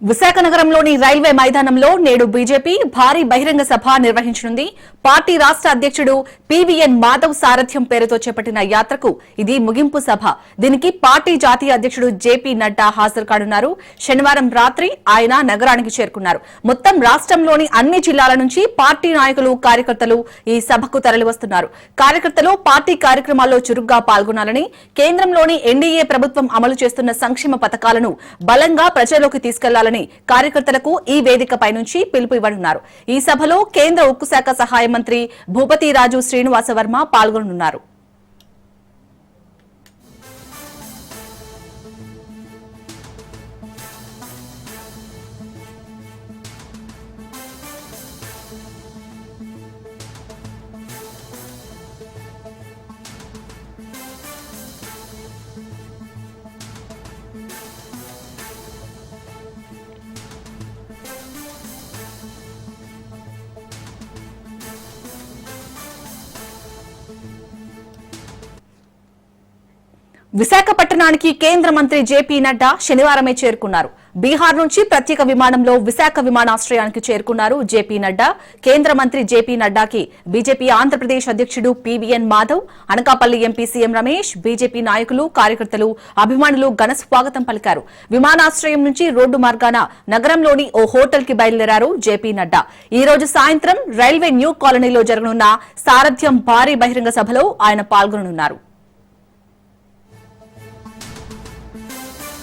విశాఖ నగరంలోని రైల్వే మైదానంలో నేడు బీజేపీ భారీ బహిరంగ సభ నిర్వహించనుంది. పార్టీ రాష్ట్ర అధ్యక్షుడు పీవీఎన్ మాధవ్ సారథ్యం పేరుతో చేపట్టిన యాత్రకు ఇది ముగింపు సభ. దీనికి పార్టీ జాతీయ అధ్యక్షుడు జేపీ నడ్డా హాజరు కానున్నారు. శనివారం రాత్రి ఆయన నగరానికి చేరుకున్నారు. మొత్తం రాష్ట్రంలోని అన్ని జిల్లాల నుంచి పార్టీ నాయకులు, కార్యకర్తలు ఈ సభకు తరలివస్తున్నారు. కార్యకర్తలు పార్టీ కార్యక్రమాల్లో చురుగ్గా పాల్గొనాలని, కేంద్రంలోని ఎన్డీఏ ప్రభుత్వం అమలు చేస్తున్న సంక్షేమ పథకాలను బలంగా ప్రజల్లోకి తీసుకెళ్లాలని కార్యకర్తలకు ఈ వేదికపై నుంచి పిలుపు ఇవ్వనున్నారు. ఈ సభలో కేంద్ర ఉక్కు శాఖ సహాయ మంత్రి భూపతి రాజు శ్రీనివాస వర్మ పాల్గొననున్నారు. విశాఖపట్నానికి కేంద్ర మంత్రి జేపీ నడ్డా శనివారమే చేరుకున్నారు. బీహార్ నుంచి ప్రత్యేక విమానంలో విశాఖ విమానాశ్రయానికి చేరుకున్నారు జేపీ నడ్డా. కేంద్ర మంత్రి జేపీ నడ్డాకి బీజేపీ ఆంధ్రప్రదేశ్ అధ్యక్షుడు PVN Madhav, Anakapalli MP CM Ramesh, BJP నాయకులు, కార్యకర్తలు, అభిమానులు ఘన స్వాగతం పలికారు. విమానాశ్రయం నుంచి రోడ్డు మార్గాన నగరంలోని ఓ హోటల్ కి బయలుదేరారు జేపీ నడ్డా. ఈ రోజు సాయంత్రం రైల్వే న్యూ కాలనీలో జరగనున్న సారథ్యం భారీ బహిరంగ సభలో ఆయన పాల్గొననున్నారు.